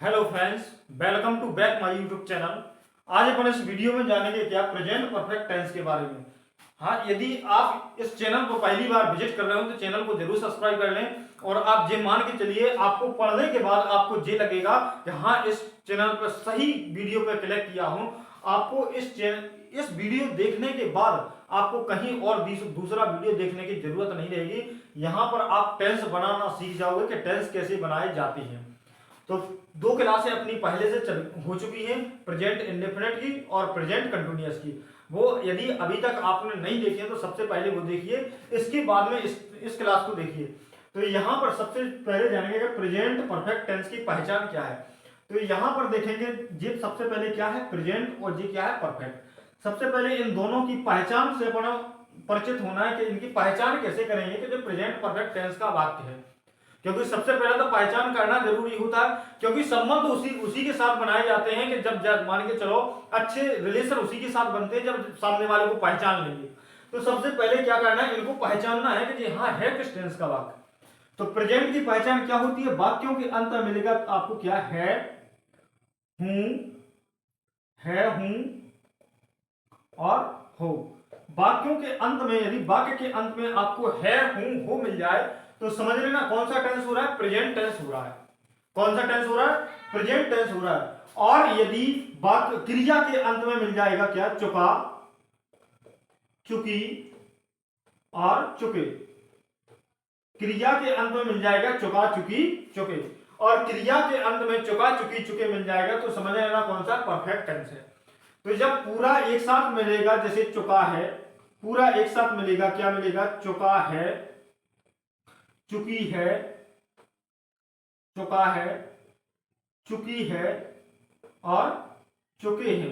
Hello friends, welcome to back my YouTube channel. आज अपन इस वीडियो में जानेंगे क्या प्रेजेंट परफेक्ट टेंस के बारे में। हाँ, यदि आप इस चैनल को पहली बार विजिट कर रहे हो तो चैनल को जरूर सब्सक्राइब कर लें। और आप ये मान के चलिए, आपको पढ़ने के बाद आपको ये लगेगा कि हाँ, इस चैनल पर सही वीडियो पर क्लिक किया हूँ। आपको इस वीडियो देखने के बाद आपको कहीं और दूसरा वीडियो देखने की जरूरत नहीं रहेगी। यहाँ पर आप टेंस बनाना सीख जाओगे कि टेंस कैसे बनाए जाते हैं। तो दो क्लासें अपनी पहले से हो चुकी हैं, प्रेजेंट इंडेफिनिट की और प्रेजेंट कंटिन्यूअस की। वो यदि अभी तक आपने नहीं देखी है तो सबसे पहले वो देखिए, इसके बाद में इस क्लास को देखिए। तो यहाँ पर सबसे पहले जानेंगे कि प्रेजेंट परफेक्ट टेंस की पहचान क्या है। तो यहाँ पर देखेंगे ये सबसे पहले क्या है प्रेजेंट और ये क्या है परफेक्ट। सबसे पहले इन दोनों की पहचान से अपना परिचित होना है कि इनकी पहचान कैसे करेंगे कि जो प्रेजेंट परफेक्ट टेंस का वाक्य है। क्योंकि सबसे पहले तो पहचान करना जरूरी होता है, क्योंकि संबंध उसी के साथ बनाए जाते हैं कि जब मान के चलो अच्छे रिलेशन उसी के साथ बनते हैं जब सामने वाले को पहचान लेंगे। तो सबसे पहले क्या करना है, इनको पहचानना है कि जी हाँ है किस टेंस का वाक्य। तो प्रेजेंट की पहचान क्या होती है, वाक्यों के अंत में मिलेगा आपको क्या है, हूं, है, हूं और हो। वाक्यों के अंत में यदि वाक्य के अंत में आपको है, हूं, हो मिल जाए तो समझ लेना कौन सा टेंस हो रहा है, प्रेजेंट टेंस हो रहा है। कौन सा टेंस हो रहा है, प्रेजेंट टेंस हो रहा है। और यदि वाक्य क्रिया के अंत में मिल जाएगा क्या, चुका, चुकी और चुके। क्रिया के अंत में मिल जाएगा चुका, चुकी, चुके और क्रिया के अंत में चुका, चुकी, चुके मिल जाएगा तो समझ लेना कौन सा परफेक्ट टेंस है। तो जब पूरा एक साथ मिलेगा, जैसे चुका है, पूरा एक साथ मिलेगा, क्या मिलेगा, चुका है, चुकी है, चुका है, चुकी है और चुके हैं,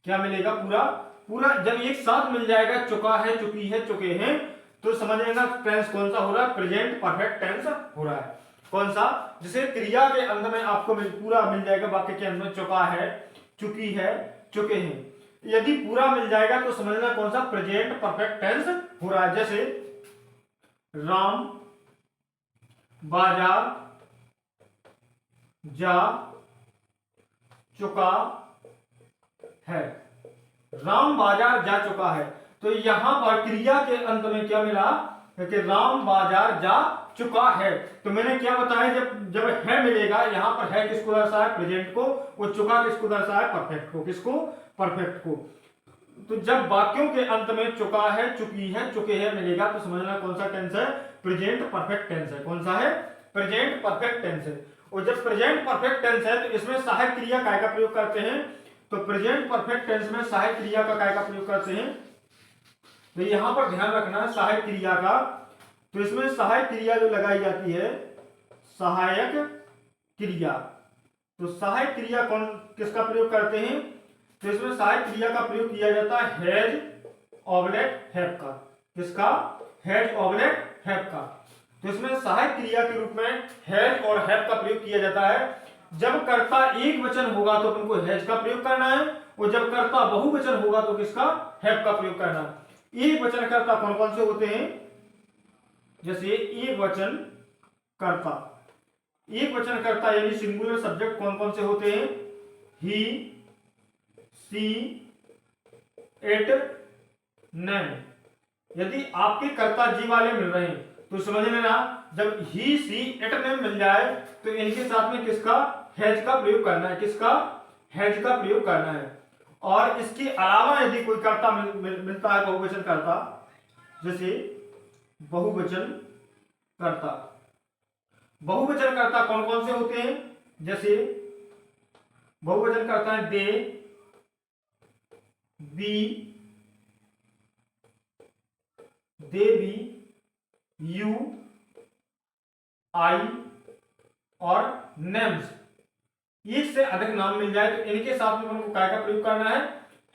क्या मिलेगा, पूरा पूरा जब एक साथ मिल जाएगा, चुका है, चुकी है, चुके हैं, तो समझ लेना टेंस कौन सा हो रहा है, प्रेजेंट परफेक्ट टेंस हो रहा है। कौन सा, जिसे क्रिया के अंत में आपको पूरा मिल जाएगा, वाक्य के अंत में चुका है, चुकी है, चुके हैं। यदि पूरा मिल जाएगा तो समझना कौन सा प्रेजेंट परफेक्ट टेंस हो रहा है। जैसे राम बाजार जा चुका है, राम बाजार जा चुका है। तो यहां पर क्रिया के अंत में क्या मिला कि राम बाजार जा चुका है। तो मैंने क्या बताया, जब जब है मिलेगा, यहां पर है किसको दर्शाया है, प्रेजेंट को, वो चुका किसको दर्शाया है, परफेक्ट को। किसको, परफेक्ट को। तो जब वाक्यों के अंत में चुका है, चुकी है, चुके हैं मिलेगा तो समझना कौन सा टेंस है, प्रेजेंट परफेक्ट टेंस है। कौन सा है, प्रेजेंट परफेक्ट टेंस है। और जब प्रेजेंट परफेक्ट टेंस है तो इसमें सहायक क्रिया काय का प्रयोग करते हैं। तो प्रेजेंट परफेक्ट टेंस में सहायक क्रिया का काय का प्रयोग करते हैं। तो यहां पर ध्यान रखना है सहायक क्रिया का। तो इसमें सहायक क्रिया जो लगाई जाती है, सहायक क्रिया। तो सहायक क्रिया कौन किसका प्रयोग करते हैं, तो इसमें सहायक क्रिया का प्रयोग किया जाता है हैज ऑब्जेक्ट हैव का। किसका, हैज ऑब्जेक्ट हैव का। तो इसमें सहायक क्रिया के रूप में हैज और हैव का प्रयोग किया जाता है। जब कर्ता एक वचन होगा तो अपन को हैज का प्रयोग करना है, और जब कर्ता बहुवचन होगा तो किसका, हैव का प्रयोग करना है। एक वचन कर्ता कौन कौन से होते हैं, जैसे एक वचन कर्ता, एक वचन कर्ता यानी सिंगुलर सब्जेक्ट कौन कौन से होते हैं, ही, सी, इट, नेम। यदि आपके कर्ता जी वाले मिल रहे हैं तो समझ लेना, जब ही, सी, इट, नेम मिल जाए तो इनके साथ में किसका, हैज का प्रयोग करना है। किसका, हैज का प्रयोग करना है। और इसके अलावा यदि कोई कर्ता मिलता है, बहुवचन कर्ता, जैसे बहुवचन कर्ता, बहुवचन कर्ता कौन कौन से होते हैं, जैसे बहुवचन कर्ता है दे, बी, देवी, यू, आई और नेम्स। एक से अधिक नाम मिल जाए तो इनके साथ में हमको काय का प्रयोग करना है,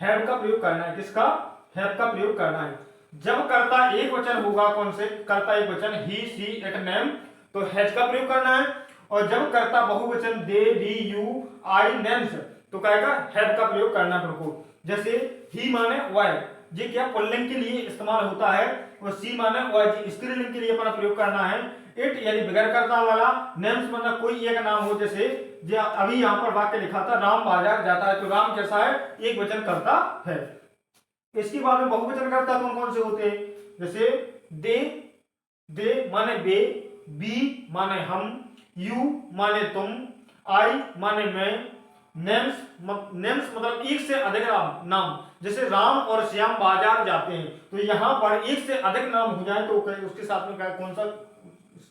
हैव का प्रयोग करना है। किसका, हैव का प्रयोग करना है। जब कर्ता एक वचन होगा, कौन से कर्ता एक वचन, ही, सी, इट, नेम, तो हैज का प्रयोग करना है। और जब कर्ता बहुवचन दे, वी, यू, आई, नेम्स, तो काय का, हैव का प्रयोग करना है हमको। जैसे ही माने वाई, ये क्या पुल्लिंग के लिए इस्तेमाल होता है, और सी माने वाई, स्त्रीलिंग के लिए अपना प्रयोग करना है। इट यानी बगैर कर्ता वाला, नेम्स मतलब कोई एक नाम हो, जैसे जो अभी यहाँ पर वाक्य लिखा था राम बाजार जाता है, तो राम कैसा है, एक वचन कर्ता है। इसके बाद में बहुवचन कर्ता कौन कौन से होते हैं, जैसे दे माने वे, बी माने हम, यू माने तुम, आई माने मैं, नेम्स मतलब एक से अधिक नाम, जैसे राम और श्याम बाजार जाते हैं, तो यहाँ पर एक से अधिक नाम हो जाए तो उसके साथ में कौन सा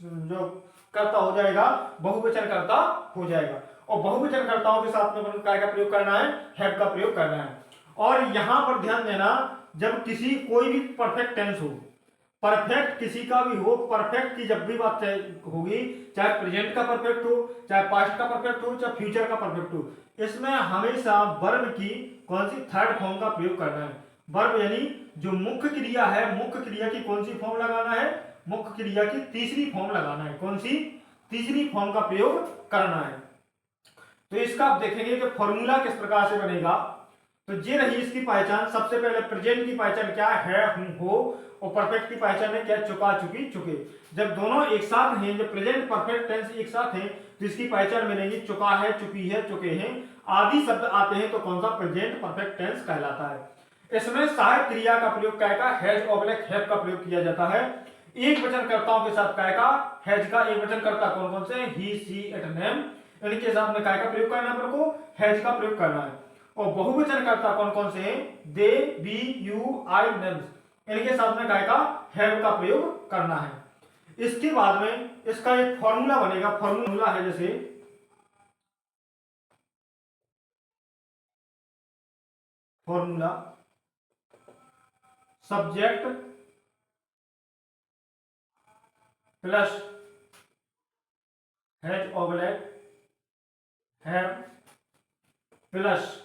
जो कर्ता हो जाएगा, बहुवचन कर्ता हो जाएगा। और बहुवचन कर्ताओं के साथ में काय का प्रयोग करना है, हैव का प्रयोग करना है। और यहां पर ध्यान देना, जब किसी कोई भी परफेक्ट टेंस हो, परफेक्ट किसी का भी हो, परफेक्ट की जब भी बात होगी, चाहे प्रेजेंट का परफेक्ट हो, चाहे पास्ट का परफेक्ट हो, चाहे फ्यूचर का परफेक्ट हो, इसमें हमेशा वर्ब की कौन सी थर्ड फॉर्म का प्रयोग करना है। वर्ब यानी जो मुख्य क्रिया है, मुख्य क्रिया की कौन सी फॉर्म लगाना है, मुख्य क्रिया की तीसरी फॉर्म लगाना है। कौन सी, तीसरी फॉर्म का प्रयोग करना है। तो इसका आप देखेंगे कि फॉर्मूला किस प्रकार से बनेगा। तो ये रही इसकी पहचान। सबसे पहले प्रेजेंट की पहचान क्या है, हम हो, और परफेक्ट की पहचान है क्या, चुका चुकी चुके। जब दोनों एक साथ हैं, जब प्रेजेंट परफेक्ट टेंस एक साथ हैं, तो इसकी पहचान मिलेगी चुका है, चुकी है, चुके हैं आदि शब्द आते हैं तो कौन सा, प्रेजेंट परफेक्ट टेंस कहलाता है। इसमें सहायक क्रिया का प्रयोग काय का, हैज ऑब्लिक हैव का प्रयोग किया जाता है। एक वचन कर्ताओं के साथ काय का, हैज का। एक वचन कर्ता कौन कौन से, ही, सी, इट, नेम, इनके साथ में काय का प्रयोग करना है, अपने को हैज का प्रयोग करना है। और बहुवचन कर्ता कौन कौन से हैं, दे, वी, यू, आई, नेम्स, इनके साथ में काय का, हैव का प्रयोग करना है। इसके बाद में इसका एक फॉर्मूला बनेगा। फॉर्मूला है जैसे formula subject plus has oblique have plus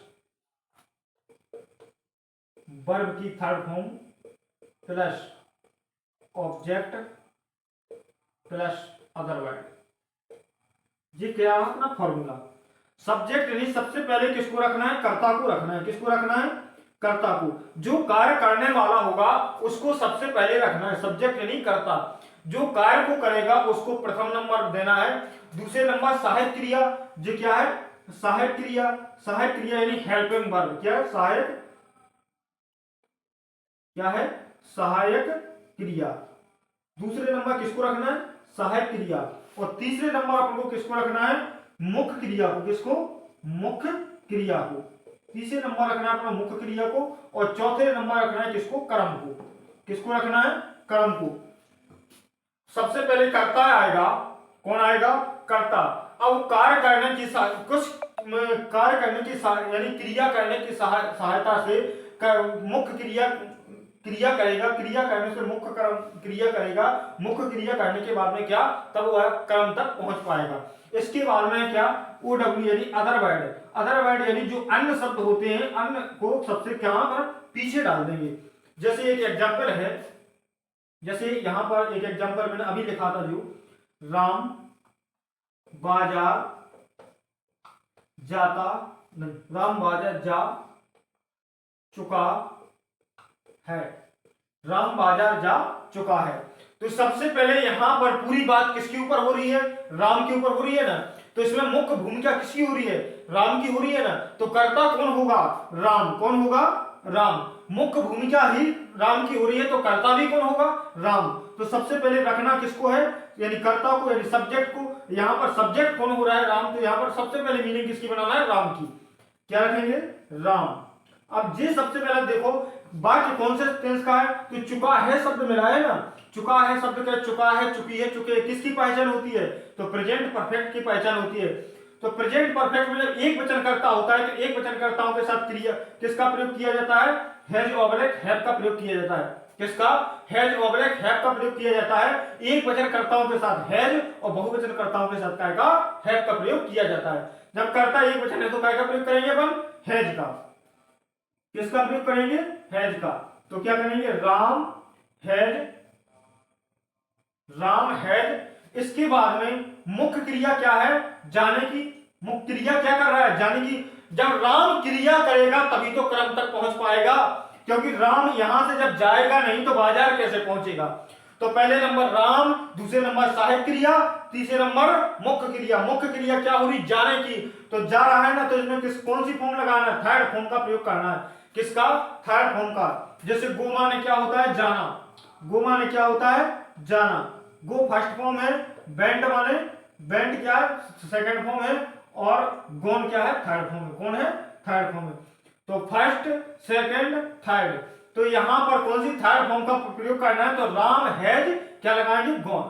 verb की third form plus object plus other word, ये क्या है अपना फॉर्मूला। सब्जेक्ट यानी सबसे पहले किसको रखना है, कर्ता को रखना है। किसको रखना है, कर्ता को। जो कार्य करने वाला होगा उसको सबसे पहले रखना है, सब्जेक्ट यानी कर्ता। जो कार्य को करेगा उसको प्रथम नंबर देना है। दूसरे नंबर सहायक क्रिया, जो क्या है, सहायक क्रिया। सहायक क्रिया यानी हेल्पिंग वर्ब, क्या है, सहायक, क्या है, सहायक क्रिया। दूसरे नंबर किसको रखना है, सहायक क्रिया। और तीसरे नंबर अपन को किसको रखना है, मुख्य क्रिया को। किसको, मुख्य क्रिया को। तीसरे नंबर रखना है अपना मुख्य क्रिया को, और चौथे नंबर रखना है किसको, कर्म को। किसको रखना है, कर्म को। सबसे पहले कर्ता आएगा, कौन आएगा, कर्ता। अब कार्य करने की कुछ कार्य करने की यानी क्रिया करने की सहायता से मुख्य क्रिया करेगा, क्रिया करने से मुख्य कर्म क्रिया करेगा, मुख्य क्रिया करने के बाद में क्या, तब वह कर्म तक पहुंच पाएगा। इसके बाद में क्या, OW यानी अदर वर्ड। अदर वर्ड यानी जो अन्य शब्द होते हैं, अन्य को सबसे क्या पर पीछे डाल देंगे। जैसे एक एग्जाम्पल है, जैसे यहां पर एक एग्जाम्पल मैंने अभी लिखा था, जो राम बाजार जाता, राम बाजार जा चुका है, राम बाजार जा चुका है। तो सबसे पहले यहां पर पूरी बात किसके ऊपर हो रही है, राम के ऊपर हो रही है ना। तो इसमें मुख्य भूमिका किसकी हो रही है, राम की हो रही है ना। तो कर्ता कौन होगा, राम। कौन होगा, राम। मुख्य भूमिका ही राम की हो रही है, तो कर्ता भी कौन होगा, राम। तो सबसे पहले रखना किसको है, यानी कर्ता को, यानी सब्जेक्ट को। यहां पर सब्जेक्ट कौन हो रहा है, राम। तो यहां पर सबसे पहले मीनिंग किसकी बनाना है, राम की। क्या रखेंगे, राम। अब ये सबसे पहले देखो वाक्य कौन से टेंस का है, तो चुका है शब्द मिला है ना। चुका है शब्द का, चुका है, चुकी है, चुके, किसकी पहचान होती है, तो प्रेजेंट परफेक्ट की पहचान होती है। तो प्रेजेंट परफेक्ट में जब एक वचन कर्ता होता है, तो एक वचन कर्ताओं के साथ क्रिया किसका प्रयोग किया जाता है, हैज ऑब्लिक हैव का प्रयोग किया जाता है। किसका, हैज ऑब्लिक हैव का प्रयोग किया जाता है। एक वचन कर्ताओं के साथ हैज, और बहुवचन कर्ताओं के साथ काय का, हैव का प्रयोग किया जाता है। जब कर्ता एक वचन है तो काय का प्रयोग करेंगे अपन, हैज का। किसका प्रयोग करेंगे, हैज का। तो क्या करेंगे, राम हैज, राम हैज। इसके बाद में मुख्य क्रिया क्या है, जाने की। मुख्य क्रिया क्या कर रहा है, जाने की। जब राम क्रिया करेगा तभी तो क्रम तक पहुंच पाएगा, क्योंकि राम यहां से जब जाएगा नहीं तो बाजार कैसे पहुंचेगा। तो पहले नंबर राम, दूसरे नंबर सहायक क्रिया, तीसरे नंबर मुख्य क्रिया। मुख्य क्रिया क्या हो रही, जाने की, तो जा रहा है ना, तो इसमें कौन सी फॉर्म लगाना है, थर्ड फॉर्म का प्रयोग करना है। किसका, थर्ड फॉर्म का। जैसे गो माने क्या होता है, जाना, गो माने क्या होता है, जाना, गो फर्स्ट फॉर्म है, बेंट माने, बेंट क्या है, सेकंड फॉर्म है, और गोन क्या है, थर्ड फॉर्म है। कौन है, थर्ड फॉर्म है। तो फर्स्ट, सेकंड, थर्ड, तो यहां पर कौन सी थर्ड फॉर्म का प्रयोग करना है, तो राम हैज क्या लगाएंगे, गॉन,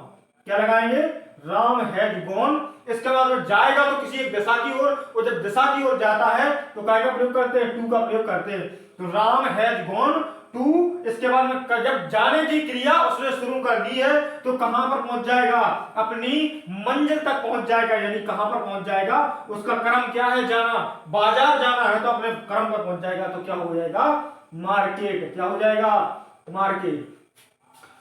क्या लगाएंगे, राम हैज गॉन। इसके बाद वो जाएगा तो किसी एक दिशा की ओर, और जब दिशा की ओर जाता है तो क्या का प्रयोग करते हैं, टू का प्रयोग करते हैं। तो राम हैज गॉन टू, इसके बाद में जब जाने की क्रिया उसने शुरू कर दी है तो कहां पर पहुंच जाएगा, अपनी मंजिल तक पहुंच जाएगा। यानी कहां पर पहुंच जाएगा, उसका क्रम क्या है, जाना, बाजार जाना है तो अपने क्रम पर पहुंच जाएगा, तो क्या हो जाएगा, मार्केट, क्या हो जाएगा, मार्केट।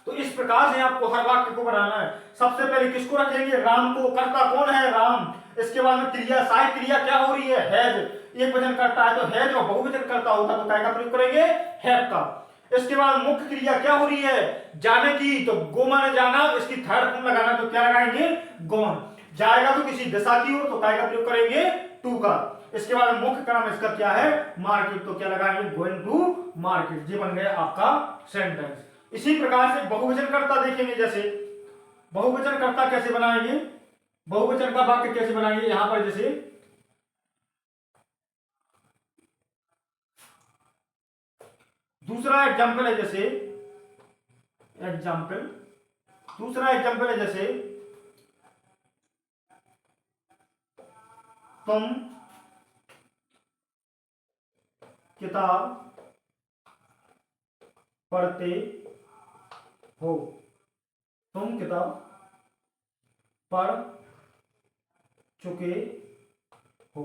तो इस प्रकार से आपको हर वाक्य को बनाना है। सबसे पहले किसको रखेंगे, राम को, कर्ता कौन है, राम। इसके बाद में क्रिया, सहायक क्रिया क्या हो रही है, हैज, एक वचन करता है तो हैज, और बहुवचन करता होता तो काय का प्रयोग करेंगे, हैव का। इसके बाद मुख्य क्रिया क्या हो रही है, जाने की, तो गो माने जाना, इसकी थर्ड फॉर्म लगाना, तो क्या लगाएंगे, गॉन। जाएगा तो किसी दिशा की ओर, तो काय का प्रयोग करेंगे, टू का। इसके बाद मुख्य क्रम इसका क्या है, मार्केट, तो क्या लगाएंगे, गोइंग टू मार्केट। ये बन गया आपका सेंटेंस। इसी प्रकार से बहुवचन कर्ता देखेंगे, जैसे बहुवचन कर्ता कैसे बनाएंगे, बहुवचन का वाक्य कैसे बनाएंगे, यहां पर जैसे दूसरा एग्जाम्पल है, जैसे एग्जाम्पल, दूसरा एग्जाम्पल है, जैसे तुम किताब पढ़ते हो, तुम किताब पढ़ चुके हो।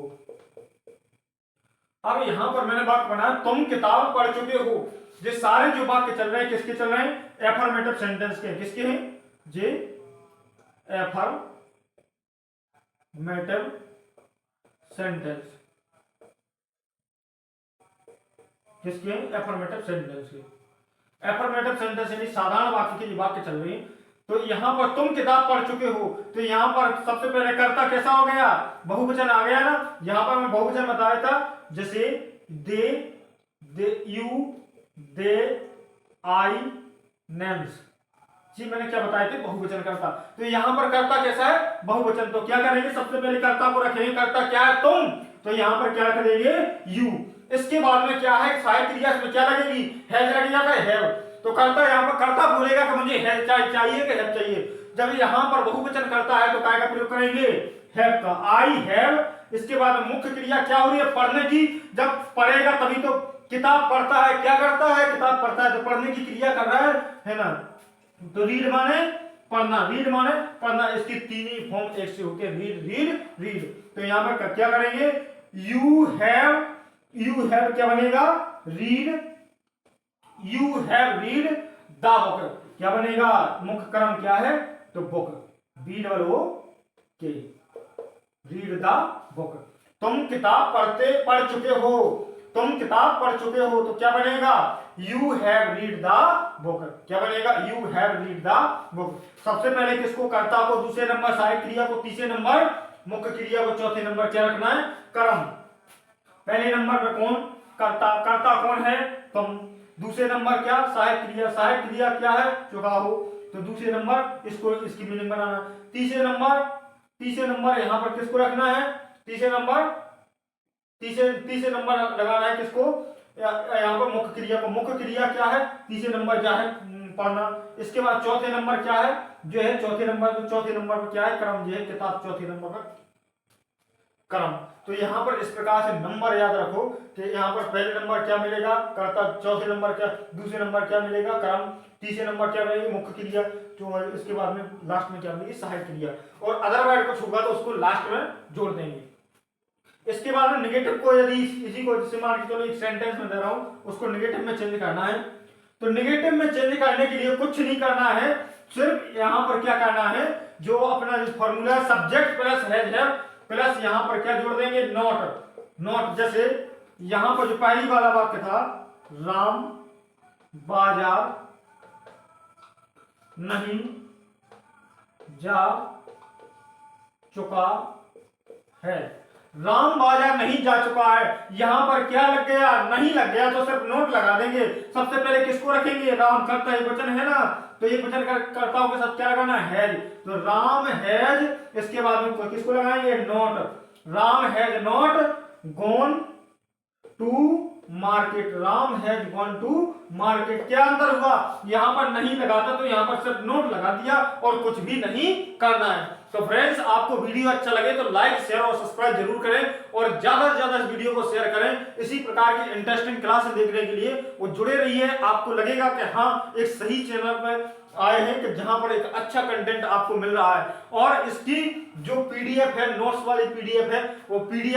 अब यहां पर मैंने वाक्य बनाया, तुम किताब पढ़ चुके हो। ये सारे जो वाक्य चल रहे हैं किसके चल रहे हैं, एफर्मेटिव सेंटेंस के। किसके हैं, जे एफर्मेटिव सेंटेंस, किसके, एफर्मेटिव सेंटेंस के। एफर्मेटिव सेंटेंस यानी साधारण वाक्य के वाक्य चल रहे हैं। तो यहां पर तुम किताब पढ़ चुके हो, तो यहां पर सबसे पहले कर्ता कैसा हो गया, बहुवचन आ गया ना। यहां पर मैं बहुवचन बताया था, जैसे दे, यू, दे, आई, नेम्स, जी मैंने क्या बताए थे, बहुवचन कर्ता। तो यहां पर कर्ता कैसा है, बहुवचन। तो क्या करेंगे, सबसे पहले कर्ता को रखेंगे, कर्ता क्या है, तुम, तो यहां पर क्या रख देंगे, यू। इसके बाद में क्या है, सहायक क्रिया, इसमें क्या लगेगी, हैज लगेगा, हैव। तो कर्ता यहां पर कर्ता बोलेगा कि मुझे हैज चाहिए कि हैव चाहिए। जब यहां पर बहुवचन करता है तो काय का प्रयोग करेंगे, हैव का, आई हैव। इसके बाद मुख्य क्रिया क्या हो रही है, पढ़ने की। जब पढ़ेगा तभी तो किताब पढ़ता है, क्या करता है, किताब पढ़ता है, तो पढ़ने की क्रिया कर रहा है ना। तो रीड माने पढ़ना, रीड माने पढ़ना, इसकी तीन ही फॉर्म एक से होती है, रीड, रीड, रीड। तो यहां पर क्या करेंगे, यू हैव क्या बनेगा, read, you have read the book, क्या बनेगा, मुख्य क्रम क्या है, तो बुक, बी डबल ओ के, रीड द बुक। तुम किताब पढ़ चुके हो, तुम किताब पढ़ चुके हो, तो क्या बनेगा, you have read the book, क्या बनेगा, you have read the book. सबसे पहले किसको, कर्ता को, दूसरे नंबर सहायक क्रिया को, तीसरे नंबर मुख्य क्रिया को, चौथे नंबर क्या रखना है, क्रम। पहले नंबर पे कौन, कर्ता, कर्ता कौन है, तुम। दूसरे नंबर क्या, सहायक क्रिया, सहायक क्रिया क्या है, चुका हो। तो दूसरे नंबर इसको, इसकी मीनिंग बनाना। तीसरे नंबर यहां पर किसको रखना है, तीसरे नंबर लगाना है किसको, यहाँ पर मुख्य क्रिया को। मुख्य क्रिया क्या है, तीसरे नंबर क्या है, पढ़ना। इसके बाद चौथे नंबर क्या है, जो है चौथे नंबर पर क्या है, क्रम, जो है किताब चौथे नंबर पर क्रम। तो यहाँ पर इस प्रकार से नंबर याद रखो कि यहाँ पर पहले नंबर क्या मिलेगा, कर्ता, चौथे नंबर क्या, दूसरे नंबर क्या मिलेगा, क्रम, तीसरे नंबर क्या मिलेगी, मुख्य क्रिया, जो इसके बाद में लास्ट में क्या मिलेगी, सहायक क्रिया। और अदर वर्ड कुछ होगा तो उसको लास्ट में जोड़ देंगे। इसके बाद में नेगेटिव को, यदि इसी को जैसे मान के चलो एक सेंटेंस में दे रहा हूं, उसको नेगेटिव में चेंज करना है। तो नेगेटिव में चेंज करने के लिए कुछ नहीं करना है, सिर्फ यहां पर क्या करना है, जो अपना फॉर्मूला सब्जेक्ट प्लस हैज है प्लस यहां पर क्या जोड़ देंगे, नॉट। जैसे यहां पर जो पहली वाला वाक्य था, राम बाजार नहीं जा चुका है। राम बाजार नहीं जा चुका है, यहां पर क्या लग गया, नहीं लग गया तो सिर्फ नोट लगा देंगे। सबसे पहले किसको रखेंगे, राम कर्ता एक वचन है ना, तो ये वचन कर्ताओं के साथ क्या लगाना हैज, तो राम हैज, इसके बाद में किसको लगाएंगे, note. Ram has not gone to market, Ram has gone to market. क्या अंतर हुआ, यहां पर नहीं लगाता तो यहां पर सिर्फ नोट लगा दिया और कुछ भी नहीं करना है। तो फ्रेंड्स, आपको वीडियो अच्छा लगे तो लाइक शेयर और सब्सक्राइब जरूर करें और ज्यादा से ज्यादा इस वीडियो को शेयर करें। इसी प्रकार की इंटरेस्टिंग क्लास देखने के लिए वो जुड़े रहिए। आपको लगेगा कि हाँ, एक सही चैनल पर आए हैं कि जहां पर एक अच्छा कंटेंट आपको मिल रहा है। और इसकी जो पीडीएफ है, नोट्स वाली पीडीएफ है, वो पीडीएफ